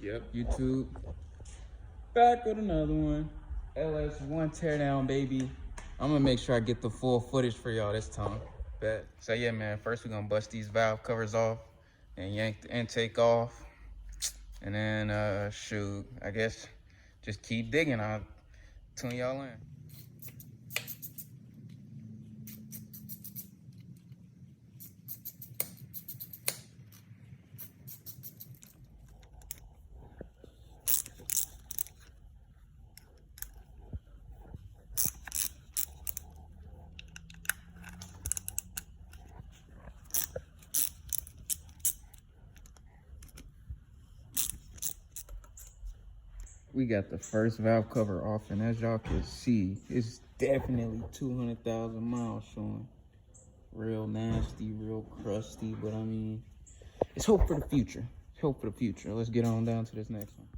Yep, YouTube. Back with another one. LS1 teardown, baby. I'm gonna make sure I get the full footage for y'all this time. Bet. So yeah, man, first we're gonna bust these valve covers off and yank the intake off. And then, shoot, I guess just keep digging. I'll tune y'all in. We got the first valve cover off, and as y'all can see, it's definitely 200,000 miles showing. Real nasty, real crusty, but I mean, it's hope for the future. It's hope for the future. Let's get on down to this next one.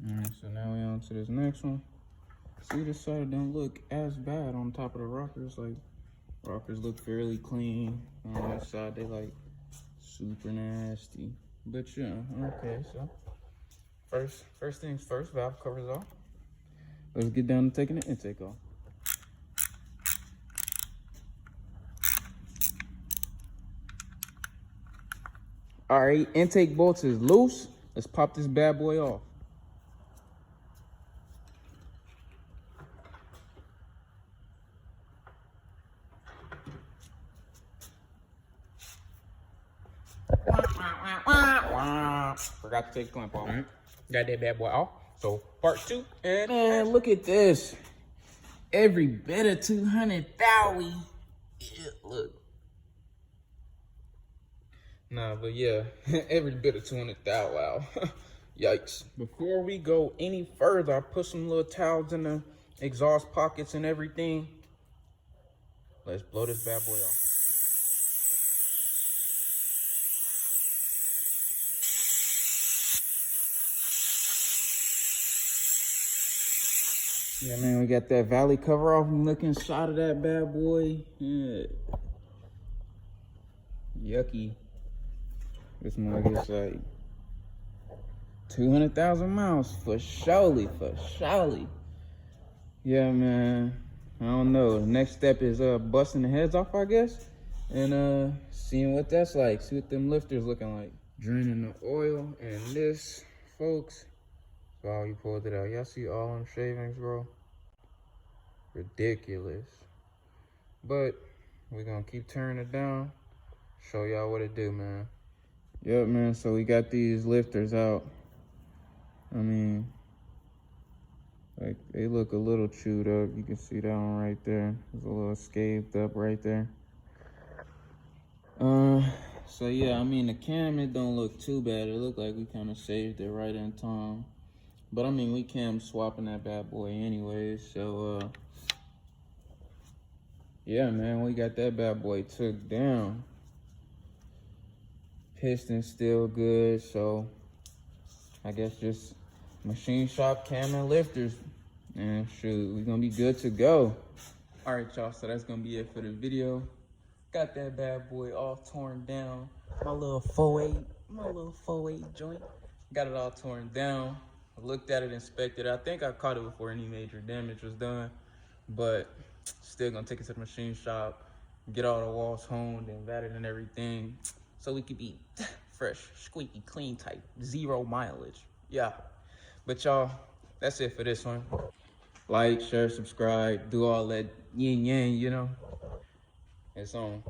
All right, so now we on to this next one. See, this side don't look as bad on top of the rockers. Like, rockers look fairly clean. On this side, they like super nasty. But yeah, okay, so first things first, valve covers off. Let's get down to taking the intake off. All right, intake bolts is loose. Let's pop this bad boy off. Forgot to take the clamp off. All right, got that bad boy off. So part two, and man, look at this. Every bit of 200,000. Yeah, look. Nah, but yeah, every bit of 200,000. Wow. Yikes. Before we go any further, I put some little towels in the exhaust pockets and everything. Let's blow this bad boy off. Yeah, man, we got that valley cover off. Look inside of that bad boy. Yeah. Yucky. This mug is like 200,000 miles for surely, Yeah, man. I don't know. The next step is busting the heads off, I guess, and seeing what that's like. See what them lifters looking like. Draining the oil, and this, folks. Wow, you pulled it out. Y'all see all them shavings, bro? Ridiculous. But we're gonna keep turning it down. Show y'all what it do, man. Yep, man, so we got these lifters out. I mean, like, they look a little chewed up. You can see that one right there. There's a little scathed up right there. So yeah, I mean, the cam, it don't look too bad. It looked like we kind of saved it right in time. But I mean, we cam swapping that bad boy anyways, so yeah, man, we got that bad boy took down. Piston still good, so I guess just machine shop cam and lifters, and shoot, we're gonna be good to go. All right, y'all, so that's gonna be it for the video. Got that bad boy all torn down. My little 4.8 joint, got it all torn down. I looked at it, inspected it. I think I caught it before any major damage was done, but still gonna take it to the machine shop, get all the walls honed and vatted and everything, so we could be fresh, squeaky, clean type, 0 mileage. Yeah, but y'all, that's it for this one. Like, share, subscribe, do all that yin yang, you know. It's on.